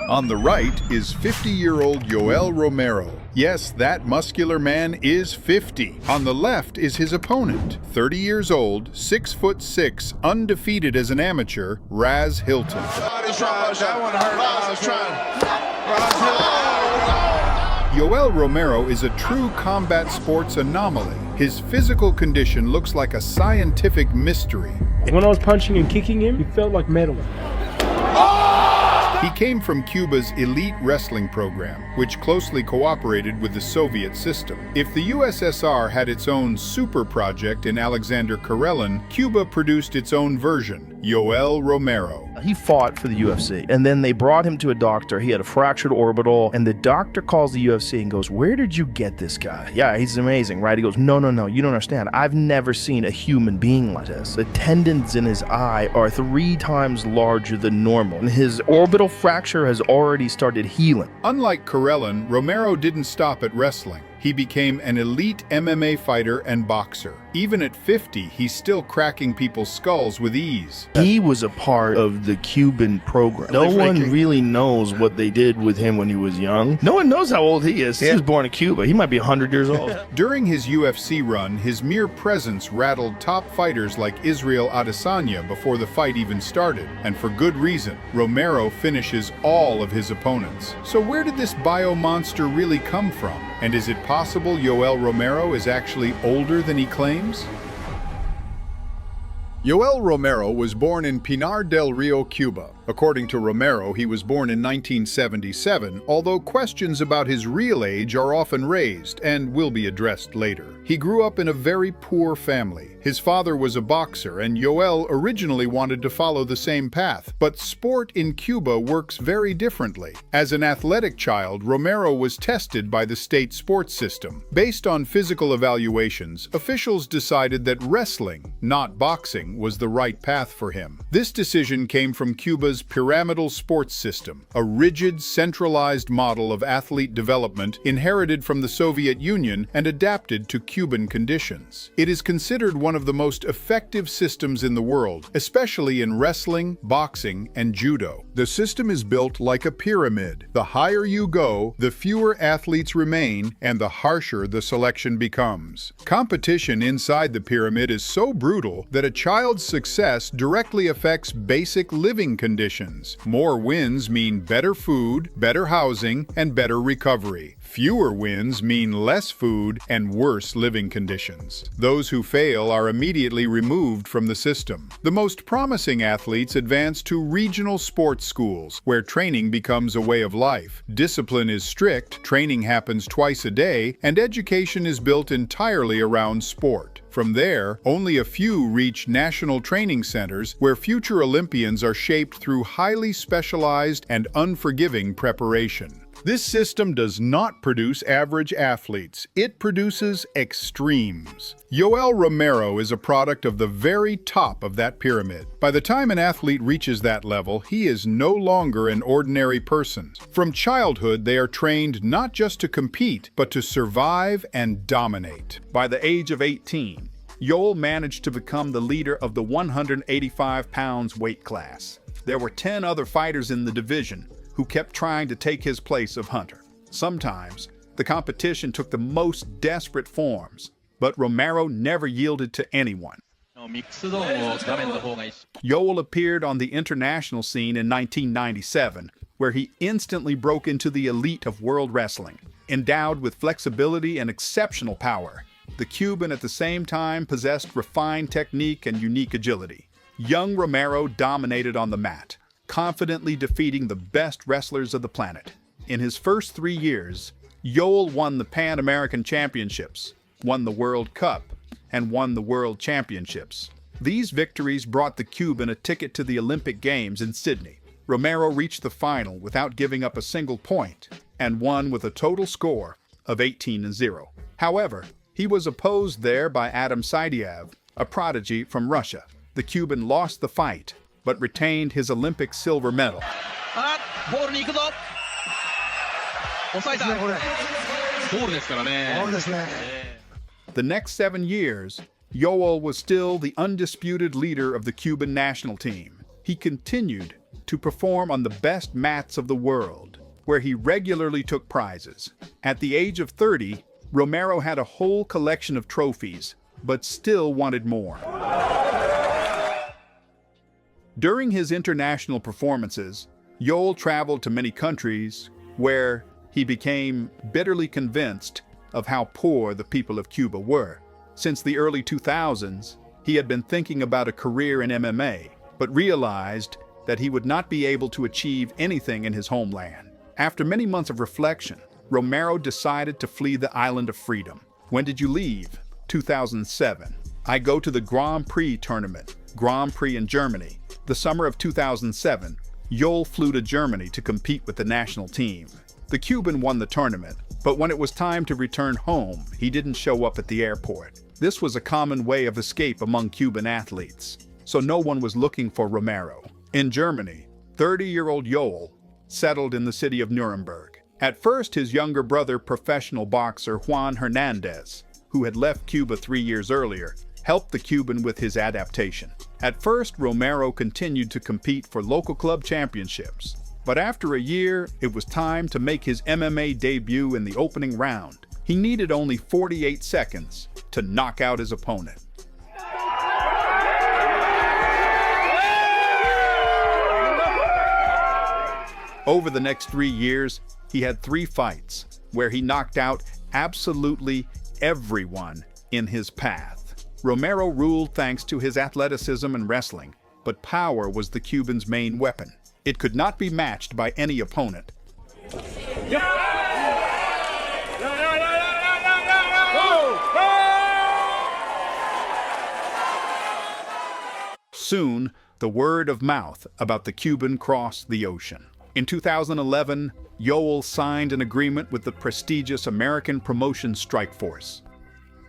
On the right is 50-year-old Yoel Romero. Yes, that muscular man is 50. On the left is his opponent, 30 years old, 6'6", undefeated as an amateur, Raz Hilton. Yoel Romero is a true combat sports anomaly. His physical condition looks like a scientific mystery. When I was punching and kicking him, he felt like metal. He came from Cuba's elite wrestling program, which closely cooperated with the Soviet system. If the USSR had its own super project in Alexander Karelin, Cuba produced its own version, Yoel Romero. He fought for the UFC, and then they brought him to a doctor. He had a fractured orbital, and the doctor calls the UFC and goes, "Where did you get this guy? Yeah, he's amazing, right?" He goes, No, you don't understand. I've never seen a human being like this. The tendons in his eye are 3 times larger than normal, and his orbital fracture has already started healing." Unlike Karelin, Romero didn't stop at wrestling. He became an elite MMA fighter and boxer. Even at 50, he's still cracking people's skulls with ease. He was a part of the Cuban program. No one really knows what they did with him when he was young. No one knows how old he is. He was born in Cuba. He might be 100 years old. During his UFC run, his mere presence rattled top fighters like Israel Adesanya before the fight even started, and for good reason. Romero finishes all of his opponents. So where did this bio-monster really come from? And is it possible Yoel Romero is actually older than he claims? Yoel Romero was born in Pinar del Rio, Cuba. According to Romero, he was born in 1977, although questions about his real age are often raised and will be addressed later. He grew up in a very poor family. His father was a boxer, and Yoel originally wanted to follow the same path, but sport in Cuba works very differently. As an athletic child, Romero was tested by the state sports system. Based on physical evaluations, officials decided that wrestling, not boxing, was the right path for him. This decision came from Cuba's pyramidal sports system, a rigid, centralized model of athlete development inherited from the Soviet Union and adapted to Cuban conditions. It is considered one of the most effective systems in the world, especially in wrestling, boxing, and judo. The system is built like a pyramid. The higher you go, the fewer athletes remain, and the harsher the selection becomes. Competition inside the pyramid is so brutal that a child's success directly affects basic living conditions. More wins mean better food, better housing, and better recovery. Fewer wins mean less food and worse living conditions. Those who fail are immediately removed from the system. The most promising athletes advance to regional sports schools, where training becomes a way of life. Discipline is strict, training happens twice a day, and education is built entirely around sport. From there, only a few reach national training centers where future Olympians are shaped through highly specialized and unforgiving preparation. This system does not produce average athletes. It produces extremes. Yoel Romero is a product of the very top of that pyramid. By the time an athlete reaches that level, he is no longer an ordinary person. From childhood, they are trained not just to compete, but to survive and dominate. By the age of 18, Yoel managed to become the leader of the 185 pounds weight class. There were 10 other fighters in the division who kept trying to take his place of Hunter. Sometimes, the competition took the most desperate forms, but Romero never yielded to anyone. Yoel appeared on the international scene in 1997, where he instantly broke into the elite of world wrestling. Endowed with flexibility and exceptional power, the Cuban at the same time possessed refined technique and unique agility. Young Romero dominated on the mat, confidently defeating the best wrestlers of the planet. In his first 3 years, Yoel won the Pan American Championships, won the World Cup, and won the World Championships. These victories brought the Cuban a ticket to the Olympic Games in Sydney. Romero reached the final without giving up a single point and won with a total score of 18-0. However, he was opposed there by Adam Saidiev, a prodigy from Russia. The Cuban lost the fight, but retained his Olympic silver medal. The next 7 years, Yoel was still the undisputed leader of the Cuban national team. He continued to perform on the best mats of the world, where he regularly took prizes. At the age of 30, Romero had a whole collection of trophies, but still wanted more. During his international performances, Yoel traveled to many countries where he became bitterly convinced of how poor the people of Cuba were. Since the early 2000s, he had been thinking about a career in MMA, but realized that he would not be able to achieve anything in his homeland. After many months of reflection, Romero decided to flee the island of freedom. When did you leave? 2007. I go to the Grand Prix tournament, Grand Prix in Germany. The summer of 2007, Yoel flew to Germany to compete with the national team. The Cuban won the tournament, but when it was time to return home, he didn't show up at the airport. This was a common way of escape among Cuban athletes, so no one was looking for Romero. In Germany, 30-year-old Yoel settled in the city of Nuremberg. At first, his younger brother, professional boxer Juan Hernandez, who had left Cuba 3 years earlier, helped the Cuban with his adaptation. At first, Romero continued to compete for local club championships, but after a year, it was time to make his MMA debut in the opening round. He needed only 48 seconds to knock out his opponent. Over the next 3 years, he had 3 fights where he knocked out absolutely everyone in his path. Romero ruled thanks to his athleticism and wrestling, but power was the Cuban's main weapon. It could not be matched by any opponent. Soon, the word of mouth about the Cuban crossed the ocean. In 2011, Yoel signed an agreement with the prestigious American promotion Strikeforce.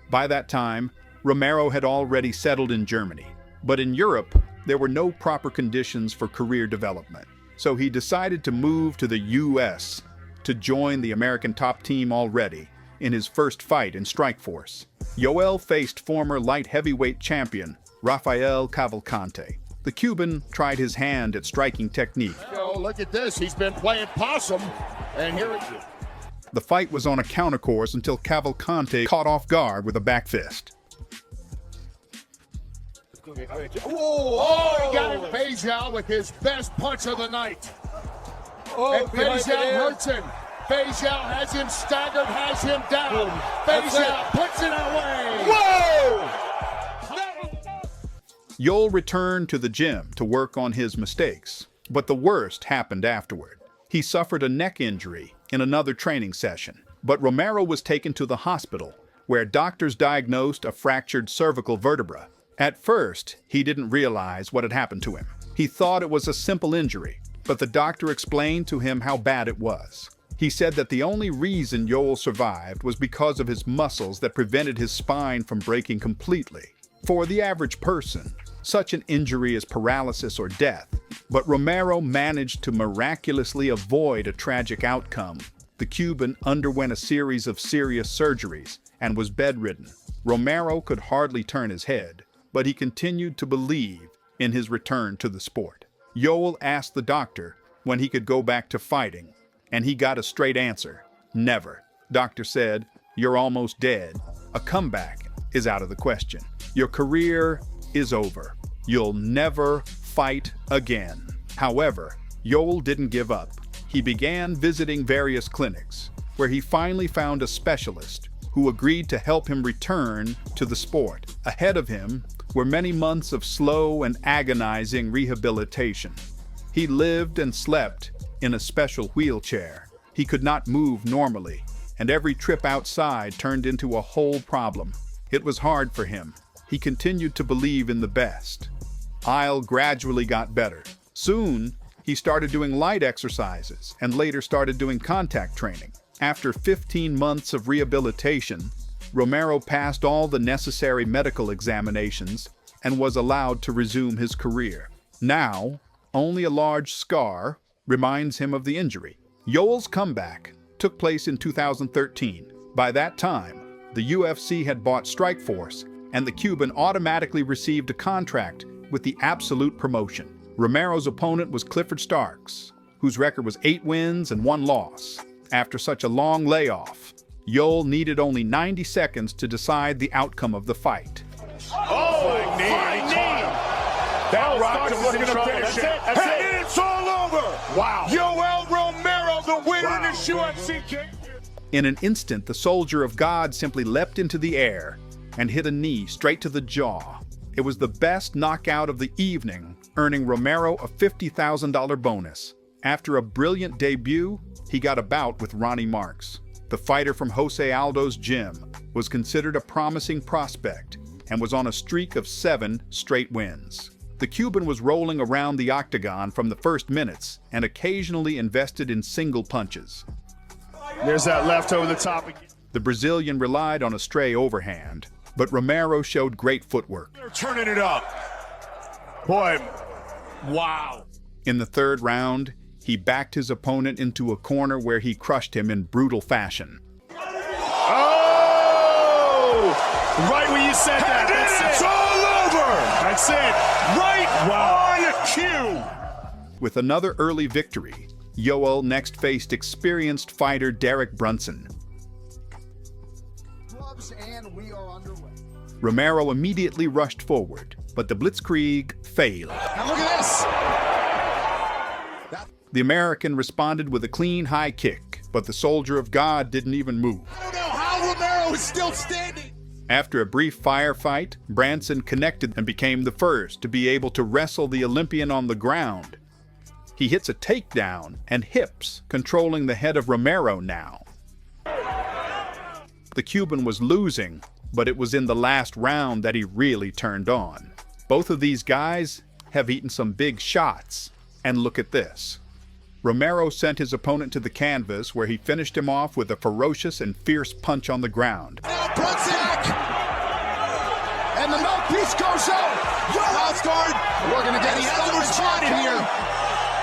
By that time, Romero had already settled in Germany, but in Europe, there were no proper conditions for career development. So he decided to move to the US to join the American top team already in his first fight in Strikeforce. Yoel faced former light heavyweight champion Rafael Cavalcante. The Cuban tried his hand at striking technique. Oh, look at this. He's been playing possum, and here it is. The fight was on a countercourse until Cavalcante caught off guard with a back fist. Oh, he got him Beijao with his best punch of the night. And Beijao hurts him. Beijao has him staggered, has him down. Beijao puts it away. Whoa! Yoel returned to the gym to work on his mistakes, but the worst happened afterward. He suffered a neck injury in another training session, but Romero was taken to the hospital, where doctors diagnosed a fractured cervical vertebra. At first, he didn't realize what had happened to him. He thought it was a simple injury, but the doctor explained to him how bad it was. He said that the only reason Yoel survived was because of his muscles that prevented his spine from breaking completely. For the average person, such an injury is paralysis or death, but Romero managed to miraculously avoid a tragic outcome. The Cuban underwent a series of serious surgeries and was bedridden. Romero could hardly turn his head, but he continued to believe in his return to the sport. Yoel asked the doctor when he could go back to fighting, and he got a straight answer: never. Doctor said, "You're almost dead. A comeback is out of the question. Your career is over. You'll never fight again." However, Yoel didn't give up. He began visiting various clinics, where he finally found a specialist who agreed to help him return to the sport. Ahead of him were many months of slow and agonizing rehabilitation. He lived and slept in a special wheelchair. He could not move normally, and every trip outside turned into a whole problem. It was hard for him. He continued to believe in the best. Yoel gradually got better. Soon, he started doing light exercises and later started doing contact training. After 15 months of rehabilitation, Romero passed all the necessary medical examinations and was allowed to resume his career. Now, only a large scar reminds him of the injury. Yoel's comeback took place in 2013. By that time, the UFC had bought Strikeforce, and the Cuban automatically received a contract with the Absolute promotion. Romero's opponent was Clifford Starks, whose record was 8 wins and 1 loss. After such a long layoff, Yoel needed only 90 seconds to decide the outcome of the fight. Oh, knee. That rocked him looking to finish it. And it's all over. Wow. Yoel Romero, the winner in this UFC Career. In an instant, the soldier of God simply leapt into the air and hit a knee straight to the jaw. It was the best knockout of the evening, earning Romero a $50,000 bonus. After a brilliant debut, he got a bout with Ronnie Marks. The fighter from Jose Aldo's gym was considered a promising prospect and was on a streak of 7 straight wins. The Cuban was rolling around the octagon from the first minutes and occasionally invested in single punches. There's that left over the top again. The Brazilian relied on a stray overhand, but Romero showed great footwork. They're turning it up. Boy, wow. In the third round, he backed his opponent into a corner where he crushed him in brutal fashion. Oh! Right when you said that. It's all over. That's it. Right on cue. With another early victory, Yoel next faced experienced fighter Derek Brunson. And we are underway. Romero immediately rushed forward, but the blitzkrieg failed. Now look at this. The American responded with a clean high kick, but the soldier of God didn't even move. I don't know how Romero is still standing. After a brief firefight, Branson connected and became the first to be able to wrestle the Olympian on the ground. He hits a takedown and hips, controlling the head of Romero now. The Cuban was losing, but it was in the last round that he really turned on. Both of these guys have eaten some big shots, and look at this. Romero sent his opponent to the canvas where he finished him off with a ferocious and fierce punch on the ground. Now Brunson, and the mouthpiece goes out. Yoel's guard. We're gonna get another spot in here.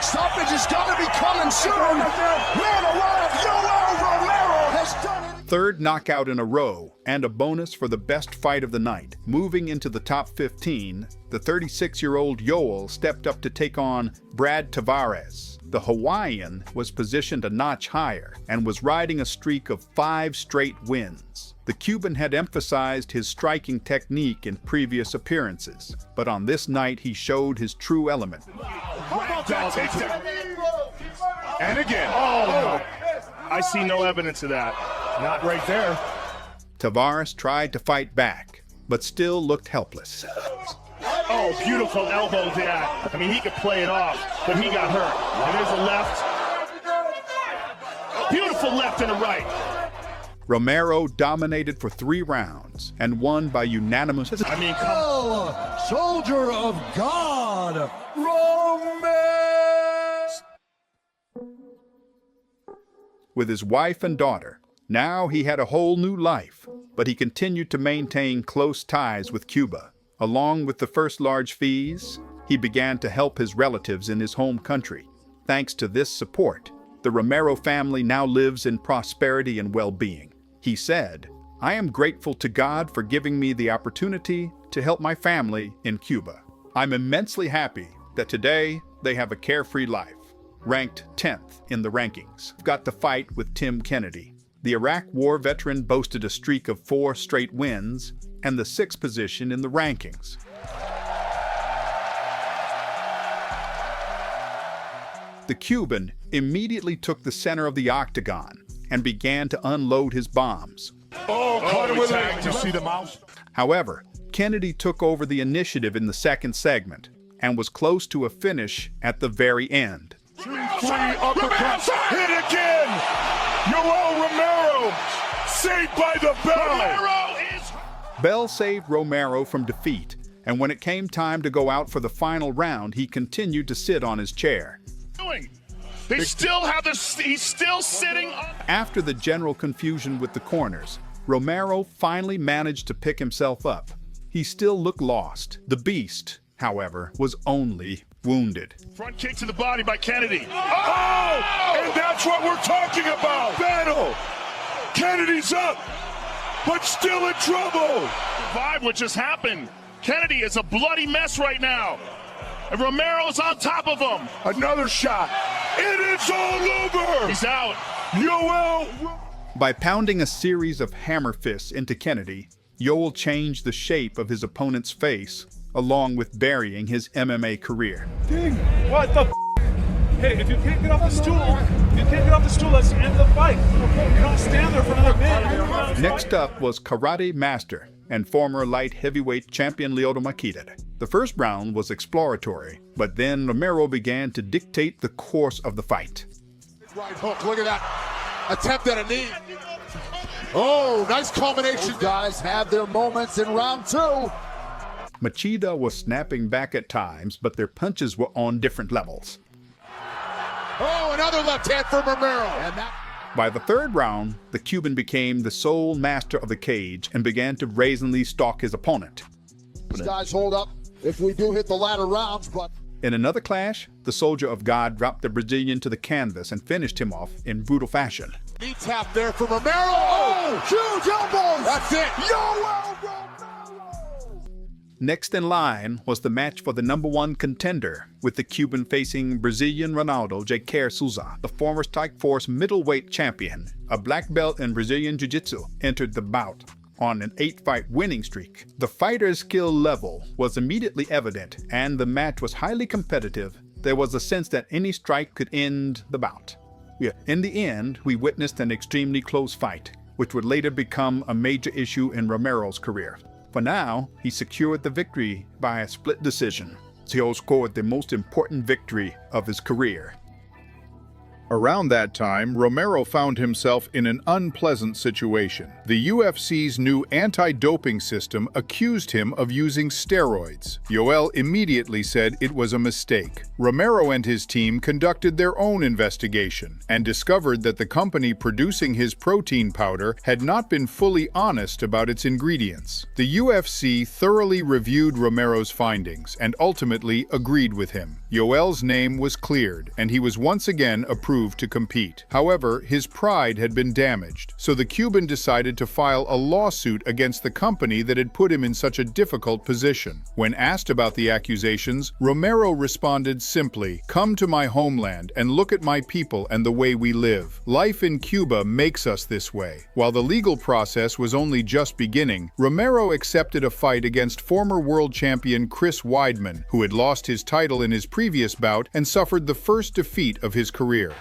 Stoppage is gonna be coming soon. Man alive, Yoel Romero has done it. Third knockout in a row, and a bonus for the best fight of the night. Moving into the top 15, the 36-year-old Yoel stepped up to take on Brad Tavares. The Hawaiian was positioned a notch higher and was riding a streak of 5 straight wins. The Cuban had emphasized his striking technique in previous appearances, but on this night he showed his true element. And again. Oh, no. I see no evidence of that. Not right there. Tavares tried to fight back, but still looked helpless. Oh, beautiful elbow there. I mean, he could play it off, but he got hurt. And there's a left. Beautiful left and a right. Romero dominated for 3 rounds and won by unanimous. I mean, Soldier of God, Romero. With his wife and daughter, now he had a whole new life, but he continued to maintain close ties with Cuba. Along with the first large fees, he began to help his relatives in his home country. Thanks to this support, the Romero family now lives in prosperity and well-being. He said, "I am grateful to God for giving me the opportunity to help my family in Cuba. I'm immensely happy that today they have a carefree life." Ranked 10th in the rankings, got to fight with Tim Kennedy. The Iraq War veteran boasted a streak of 4 straight wins and the 6th position in the rankings. The Cuban immediately took the center of the octagon and began to unload his bombs. oh, caught him with it. Did you see the mouse? However, Kennedy took over the initiative in the second segment and was close to a finish at the very end. 2, 3, uppercuts, hit again! Yoel Romero, saved by the bell! Bell saved Romero from defeat, and when it came time to go out for the final round, he continued to sit on his chair. They still have he's still sitting on. After the general confusion with the corners, Romero finally managed to pick himself up. He still looked lost. The Beast, however, was only wounded. Front kick to the body by Kennedy. Oh! And that's what we're talking about! Battle! Kennedy's up, but still in trouble! Vibe what just happened. Kennedy is a bloody mess right now. And Romero's on top of him. Another shot. It is all over. He's out. Yoel. By pounding a series of hammer fists into Kennedy, Yoel changed the shape of his opponent's face, along with burying his MMA career. What the f? Hey, if you can't get off the stool, let's end the fight. You don't stand there for another minute. Next up was karate master and former light heavyweight champion Yoel Romero. The first round was exploratory, but then Romero began to dictate the course of the fight. Right hook, look at that. Attempt at a knee. Oh, nice culmination. Those guys have their moments in round two. Machida was snapping back at times, but their punches were on different levels. Oh, another left hand for Romero. By the third round, the Cuban became the sole master of the cage and began to brazenly stalk his opponent. These guys hold up if we do hit the latter rounds, but... In another clash, the soldier of God dropped the Brazilian to the canvas and finished him off in brutal fashion. Knee tap there for Romero. Oh, huge elbows. That's it. Yoel Romero. Next in line was the match for the #1 contender, with the Cuban facing Brazilian Ronaldo Jaquer Souza. The former Strikeforce middleweight champion, a black belt in Brazilian Jiu-Jitsu, entered the bout on an 8-fight winning streak. The fighter's skill level was immediately evident, and the match was highly competitive. There was a sense that any strike could end the bout. In the end, we witnessed an extremely close fight, which would later become a major issue in Romero's career. For now, he secured the victory by a split decision. Yoel scored the most important victory of his career. Around that time, Romero found himself in an unpleasant situation. The UFC's new anti-doping system accused him of using steroids. Yoel immediately said it was a mistake. Romero and his team conducted their own investigation and discovered that the company producing his protein powder had not been fully honest about its ingredients. The UFC thoroughly reviewed Romero's findings and ultimately agreed with him. Yoel's name was cleared, and he was once again approved to compete. However, his pride had been damaged, so the Cuban decided to file a lawsuit against the company that had put him in such a difficult position. When asked about the accusations, Romero responded simply, "Come to my homeland and look at my people and the way we live. Life in Cuba makes us this way." While the legal process was only just beginning, Romero accepted a fight against former world champion Chris Weidman, who had lost his title in his previous bout and suffered the first defeat of his career.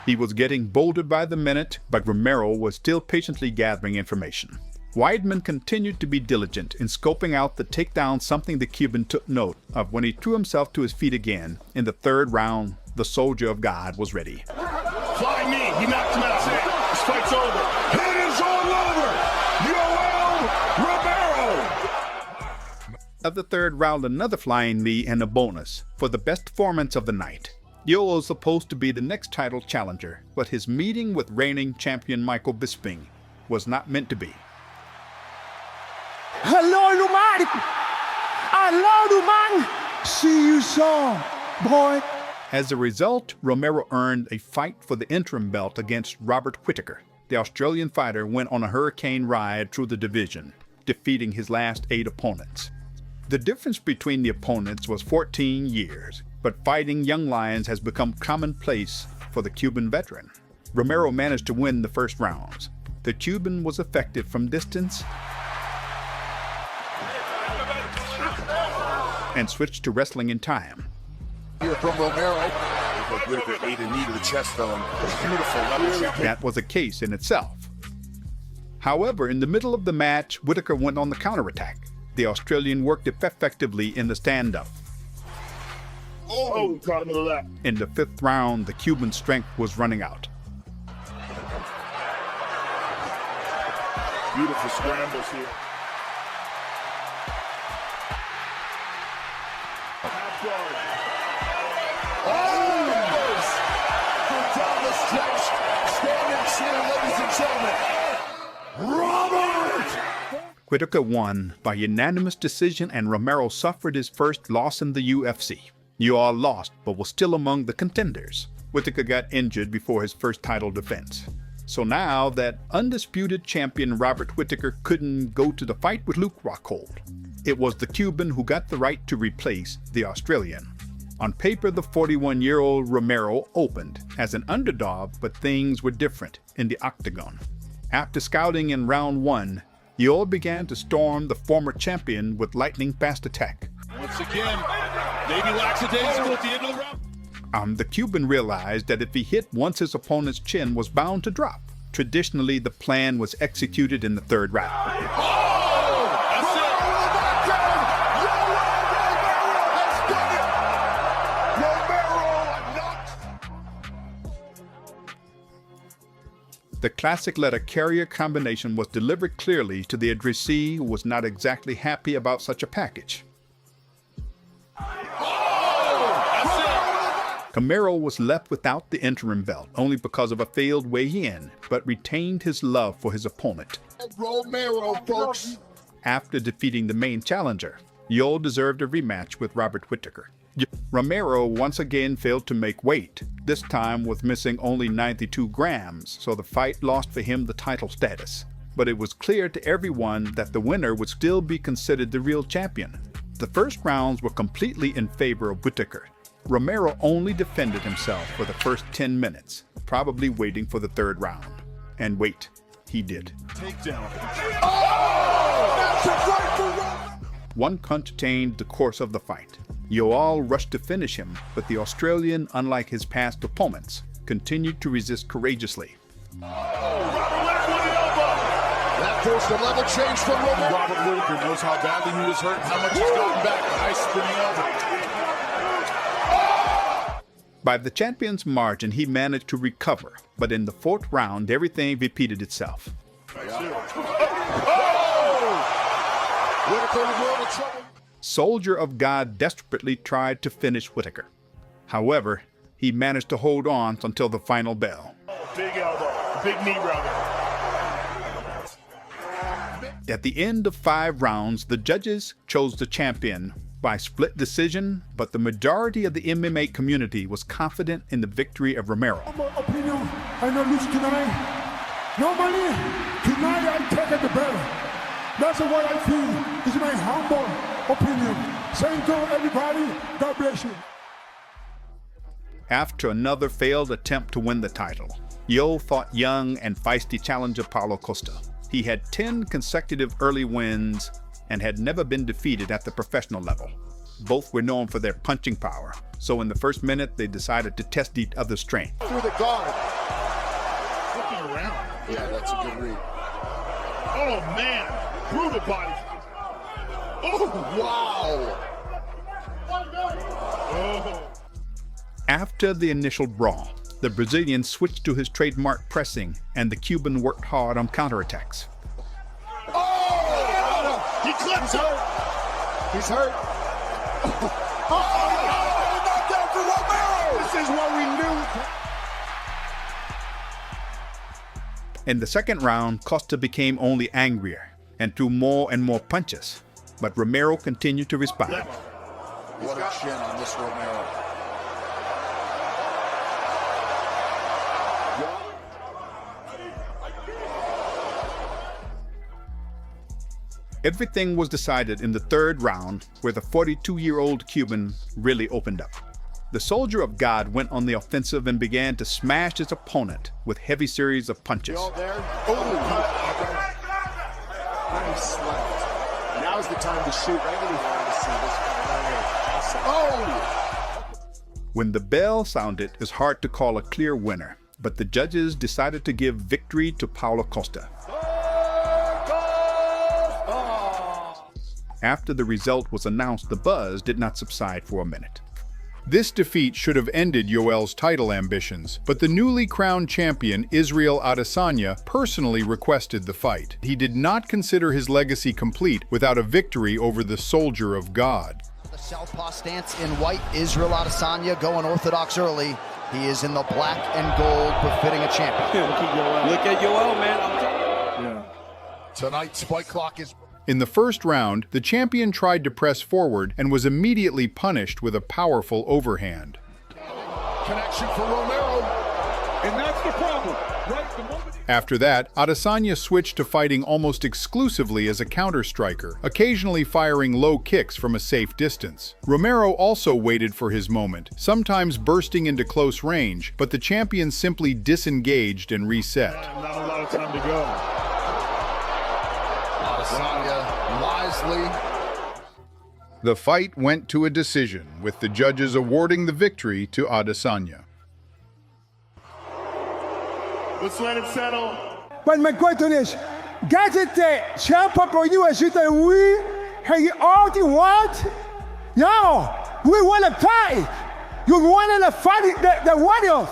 He was getting bolder by the minute, but Romero was still patiently gathering information. Weidman continued to be diligent in scoping out the takedown, something the Cuban took note of when he threw himself to his feet again. In the third round, the soldier of God was ready. Flying knee. He knocked him out. This fight's over. It is all over. Yoel Romero. Of the third round, another flying knee and a bonus for the best performance of the night. Yoel was supposed to be the next title challenger, but his meeting with reigning champion Michael Bisping was not meant to be. Hello, Luman! Hello, Luman! See you soon, boy. As a result, Romero earned a fight for the interim belt against Robert Whittaker. The Australian fighter went on a hurricane ride through the division, defeating his last 8 opponents. The difference between the opponents was 14 years, but fighting young lions has become commonplace for the Cuban veteran. Romero managed to win the first rounds. The Cuban was effective from distance and switched to wrestling in time. Here from Romero. Whittaker ate a knee to the chest on him. Beautiful. That was a case in itself. However, in the middle of the match, Whittaker went on the counterattack. The Australian worked effectively in the stand-up. Oh, caught him in the left. In the 5th round, the Cuban's strength was running out. Beautiful scrambles here. Whittaker won by unanimous decision, and Romero suffered his first loss in the UFC. Yoel lost, but was still among the contenders. Whittaker got injured before his first title defense. So now that undisputed champion Robert Whittaker couldn't go to the fight with Luke Rockhold. It was the Cuban who got the right to replace the Australian. On paper, the 41-year-old Romero opened as an underdog, but things were different in the octagon. After scouting in round 1, Yoel began to storm the former champion with lightning-fast attack. Once again, maybe lackadaisical at the end of the round. The Cuban realized that if he hit once his opponent's chin was bound to drop. Traditionally, the plan was executed in the third round. The classic letter carrier combination was delivered clearly to the addressee, who was not exactly happy about such a package. Romero was left without the interim belt only because of a failed weigh-in, but retained his love for his opponent. Romero, folks. After defeating the main challenger, Yoel deserved a rematch with Robert Whittaker. Romero once again failed to make weight, this time with missing only 92 grams, so the fight lost for him the title status. But it was clear to everyone that the winner would still be considered the real champion. The first rounds were completely in favor of Whittaker. Romero only defended himself for the first 10 minutes, probably waiting for the third round. And wait, he did. Takedown. One punch changed the course of the fight. Yoel rushed to finish him, but the Australian, unlike his past opponents, continued to resist courageously. That forced a level change for Romero. Robert Whittaker knows how badly he was hurt and how much he's gotten back. Nice spinning elbow. By the champion's margin, he managed to recover, but in the fourth round, everything repeated itself. Soldier of God desperately tried to finish Whittaker. However, he managed to hold on until the final bell. Big elbow, big knee rubber. At the end of 5 rounds, the judges chose the champion by split decision, but the majority of the MMA community was confident in the victory of Romero. My opinion, I don't lose tonight. Normally, tonight I'm taking the belt. That's what I feel. It's my humble opinion. Same to everybody. God bless you. After another failed attempt to win the title, Yoel fought young and feisty challenger Paulo Costa. He had 10 consecutive early wins and had never been defeated at the professional level. Both were known for their punching power, so in the first minute they decided to test each other's strength. Through the guard. Looking around. Yeah, that's a good read. Oh, man. Brutal body. Oh, wow. Oh. After the initial brawl, the Brazilian switched to his trademark pressing, and the Cuban worked hard on counterattacks. He clips him. He's hurt. Knockdown for Romero. This is what we knew. In the second round, Costa became only angrier and threw more and more punches, but Romero continued to respond. What a chin on this Romero. Everything was decided in the third round, where the 42-year-old Cuban really opened up. The soldier of God went on the offensive and began to smash his opponent with heavy series of punches. There. Nice slap. Now's the time to shoot. I really wanted to see this. Oh! When the bell sounded, it's hard to call a clear winner, but the judges decided to give victory to Paulo Costa. After the result was announced, the buzz did not subside for a minute. This defeat should have ended Yoel's title ambitions, but the newly crowned champion Israel Adesanya personally requested the fight. He did not consider his legacy complete without a victory over the Soldier of God. The southpaw stance in white, Israel Adesanya going orthodox early. He is in the black and gold, befitting a champion. Look at Yoel, man. I'm telling you. Tonight's fight clock is... In the first round, the champion tried to press forward and was immediately punished with a powerful overhand. Connection for Romero. After that, Adesanya switched to fighting almost exclusively as a counter-striker, occasionally firing low kicks from a safe distance. Romero also waited for his moment, sometimes bursting into close range, but the champion simply disengaged and reset. Not a lot of time to go. Adesanya wisely. The fight went to a decision, with the judges awarding the victory to Adesanya. Let's let it settle. But my question is, gadgete champa pro UFC that we have all the what? No, we want to fight. You want to fight the warriors.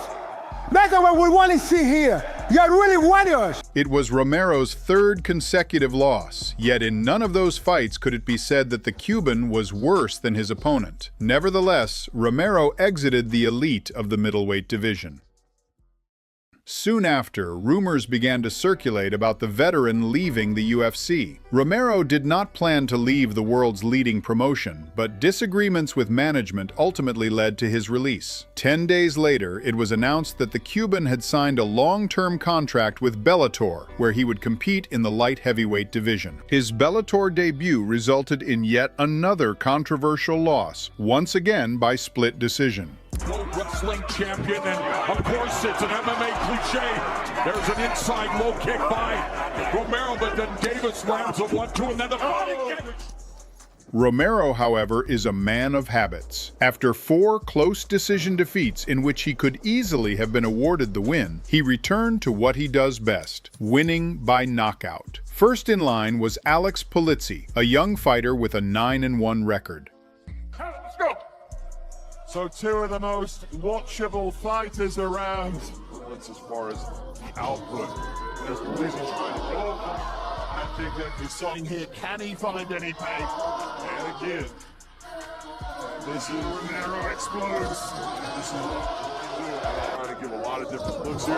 That's what we want to see here. You're really warriors. It was Romero's third consecutive loss, yet in none of those fights could it be said that the Cuban was worse than his opponent. Nevertheless, Romero exited the elite of the middleweight division. Soon after, rumors began to circulate about the veteran leaving the UFC. Romero did not plan to leave the world's leading promotion, but disagreements with management ultimately led to his release. 10 days later, it was announced that the Cuban had signed a long-term contract with Bellator, where he would compete in the light heavyweight division. His Bellator debut resulted in yet another controversial loss, once again by split decision. World Wrestling Champion, and of course it's an MMA cliche. There's an inside low kick by Romero, but then Davis lands a 1-2, and then the fight. Romero, however, is a man of habits. After 4 close decision defeats in which he could easily have been awarded the win, he returned to what he does best, winning by knockout. First in line was Alex Polizzi, a young fighter with a 9-1 record. Let's go. So 2 of the most watchable fighters around. That's as far as output. There's Polizzi trying to go. I think that he's something here. Can he find any pace? And again, this is Romero explodes. This is trying to give a lot of different looks here.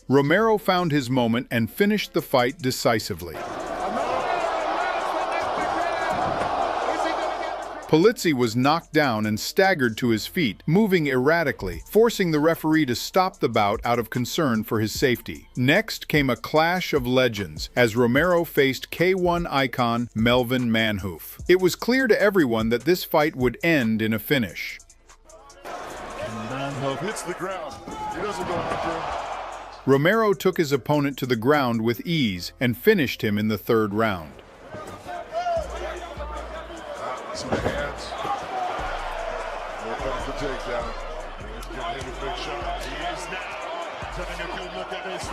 Romero found his moment and finished the fight decisively. Polizzi was knocked down and staggered to his feet, moving erratically, forcing the referee to stop the bout out of concern for his safety. Next came a clash of legends as Romero faced K1 icon Melvin Manhoef. It was clear to everyone that this fight would end in a finish. Manhoef hits the ground. He doesn't go after him. Romero took his opponent to the ground with ease and finished him in the 3rd round. See the hands. Here comes the takedown. He's giving him a big shot. He is now taking a good look at this.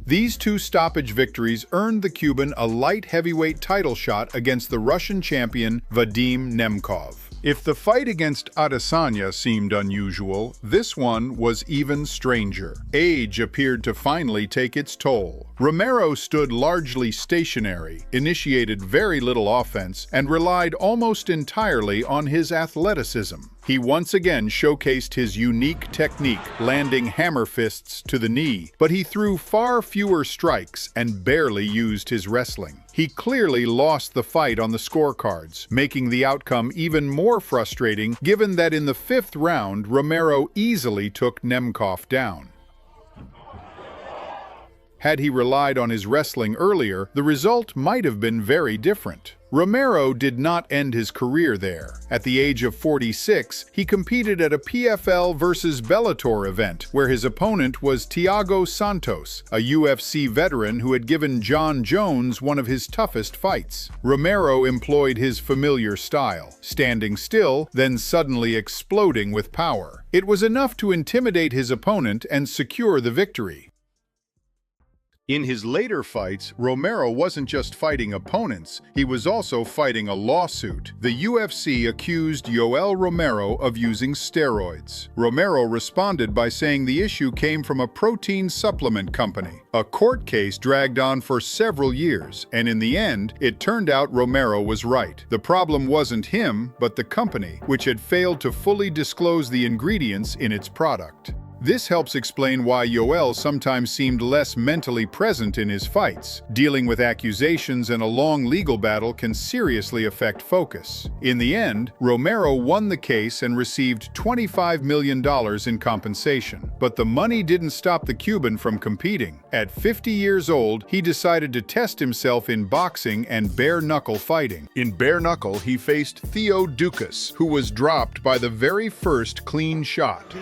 These 2 stoppage victories earned the Cuban a light heavyweight title shot against the Russian champion Vadim Nemkov. If the fight against Adesanya seemed unusual, this one was even stranger. Age appeared to finally take its toll. Romero stood largely stationary, initiated very little offense, and relied almost entirely on his athleticism. He once again showcased his unique technique, landing hammer fists to the knee, but he threw far fewer strikes and barely used his wrestling. He clearly lost the fight on the scorecards, making the outcome even more frustrating given that in the 5th round, Romero easily took Nemkov down. Had he relied on his wrestling earlier, the result might have been very different. Romero did not end his career there. At the age of 46, he competed at a PFL versus Bellator event, where his opponent was Thiago Santos, a UFC veteran who had given John Jones one of his toughest fights. Romero employed his familiar style, standing still, then suddenly exploding with power. It was enough to intimidate his opponent and secure the victory. In his later fights, Romero wasn't just fighting opponents, he was also fighting a lawsuit. The UFC accused Yoel Romero of using steroids. Romero responded by saying the issue came from a protein supplement company. A court case dragged on for several years, and in the end, it turned out Romero was right. The problem wasn't him, but the company, which had failed to fully disclose the ingredients in its product. This helps explain why Yoel sometimes seemed less mentally present in his fights. Dealing with accusations and a long legal battle can seriously affect focus. In the end, Romero won the case and received $25 million in compensation. But the money didn't stop the Cuban from competing. At 50 years old, he decided to test himself in boxing and bare-knuckle fighting. In bare-knuckle, he faced Theo Dukas, who was dropped by the very first clean shot.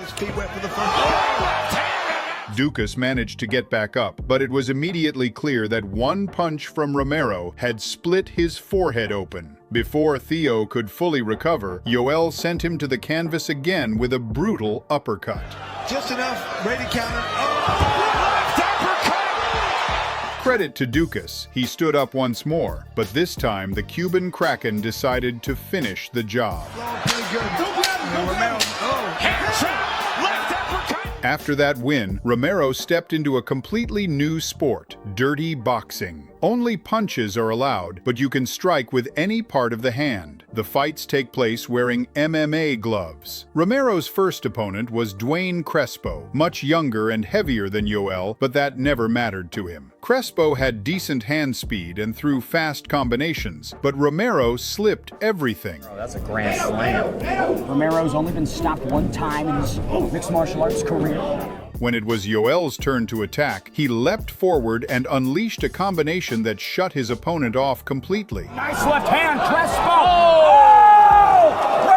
Dukas managed to get back up, but it was immediately clear that one punch from Romero had split his forehead open. Before Theo could fully recover, Yoel sent him to the canvas again with a brutal uppercut. Just enough, ready counter. Left uppercut! Credit to Dukas, he stood up once more, but this time the Cuban Kraken decided to finish the job. Pretty good. Romero. After that win, Romero stepped into a completely new sport, dirty boxing. Only punches are allowed, but you can strike with any part of the hand. The fights take place wearing MMA gloves. Romero's first opponent was Dwayne Crespo, much younger and heavier than Yoel, but that never mattered to him. Crespo had decent hand speed and threw fast combinations, but Romero slipped everything. Oh, that's a grand slam. Romero's only been stopped one time in his mixed martial arts career. When it was Yoel's turn to attack, he leapt forward and unleashed a combination that shut his opponent off completely. Nice left hand, Crespo! Oh!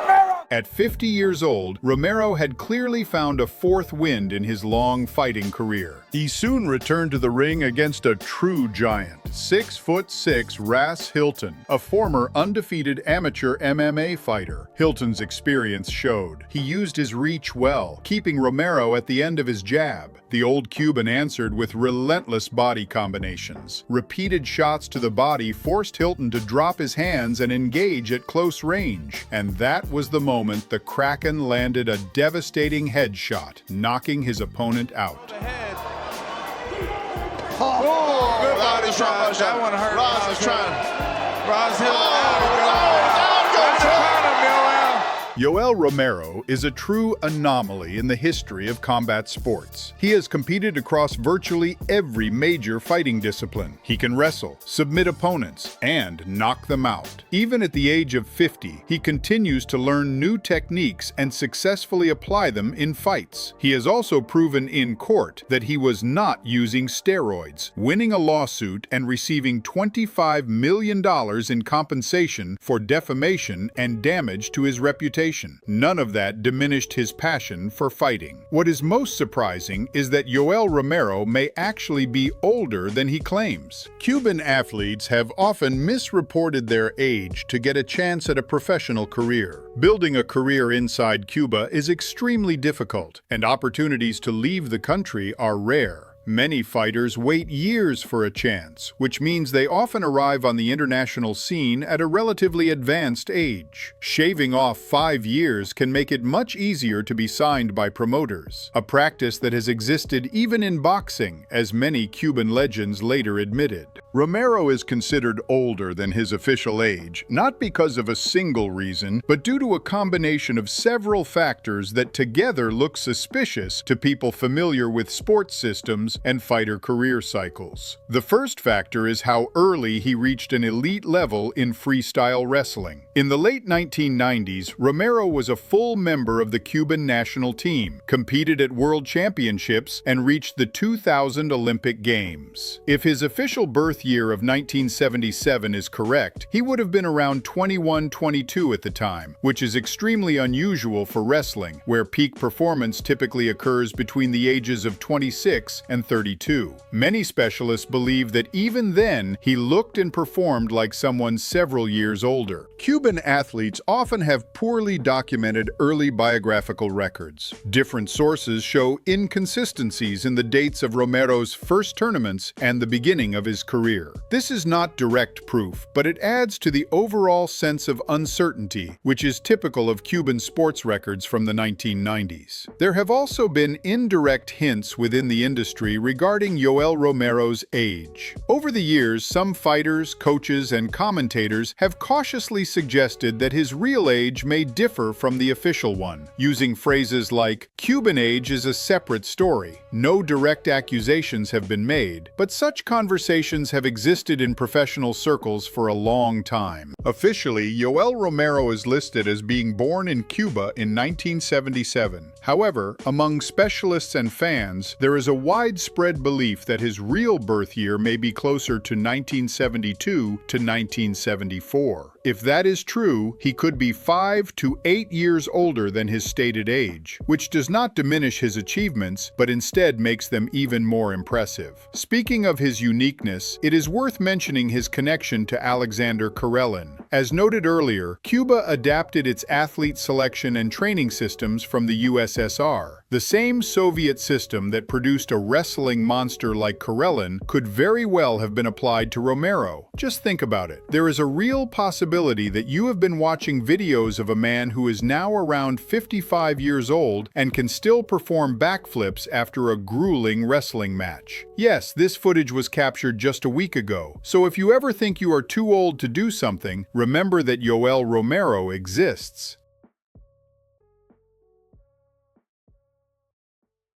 Romero! At 50 years old, Romero had clearly found a fourth wind in his long fighting career. He soon returned to the ring against a true giant, 6'6" Ras Hilton, a former undefeated amateur MMA fighter. Hilton's experience showed. He used his reach well, keeping Romero at the end of his jab. The old Cuban answered with relentless body combinations. Repeated shots to the body forced Hilton to drop his hands and engage at close range. And that was the moment the Kraken landed a devastating headshot, knocking his opponent out. Oh, good body shot. That one hurt. Roz is trying. Roz hit him. Yoel Romero is a true anomaly in the history of combat sports. He has competed across virtually every major fighting discipline. He can wrestle, submit opponents, and knock them out. Even at the age of 50, he continues to learn new techniques and successfully apply them in fights. He has also proven in court that he was not using steroids, winning a lawsuit and receiving $25 million in compensation for defamation and damage to his reputation. None of that diminished his passion for fighting. What is most surprising is that Yoel Romero may actually be older than he claims. Cuban athletes have often misreported their age to get a chance at a professional career. Building a career inside Cuba is extremely difficult, and opportunities to leave the country are rare. Many fighters wait years for a chance, which means they often arrive on the international scene at a relatively advanced age. Shaving off 5 years can make it much easier to be signed by promoters, a practice that has existed even in boxing, as many Cuban legends later admitted. Romero is considered older than his official age, not because of a single reason, but due to a combination of several factors that together look suspicious to people familiar with sports systems and fighter career cycles. The first factor is how early he reached an elite level in freestyle wrestling. In the late 1990s, Romero was a full member of the Cuban national team, competed at world championships, and reached the 2000 Olympic Games. If his official birth year of 1977 is correct, he would have been around 21-22 at the time, which is extremely unusual for wrestling, where peak performance typically occurs between the ages of 26 and 32. Many specialists believe that even then, he looked and performed like someone several years older. Cuban athletes often have poorly documented early biographical records. Different sources show inconsistencies in the dates of Romero's first tournaments and the beginning of his career. career. This is not direct proof, but it adds to the overall sense of uncertainty, which is typical of Cuban sports records from the 1990s. There have also been indirect hints within the industry regarding Yoel Romero's age. Over the years, some fighters, coaches, and commentators have cautiously suggested that his real age may differ from the official one, using phrases like, "Cuban age is a separate story. No direct accusations have been made," but such conversations have existed in professional circles for a long time. Officially, Yoel Romero is listed as being born in Cuba in 1977. However, among specialists and fans, there is a widespread belief that his real birth year may be closer to 1972 to 1974. If that is true, he could be 5 to 8 years older than his stated age, which does not diminish his achievements, but instead makes them even more impressive. Speaking of his uniqueness, it is worth mentioning his connection to Alexander Karelin. As noted earlier, Cuba adapted its athlete selection and training systems from the USSR. The same Soviet system that produced a wrestling monster like Karelin could very well have been applied to Romero. Just think about it. There is a real possibility that you have been watching videos of a man who is now around 55 years old and can still perform backflips after a grueling wrestling match. Yes, this footage was captured just a week ago, so if you ever think you are too old to do something, remember that Yoel Romero exists.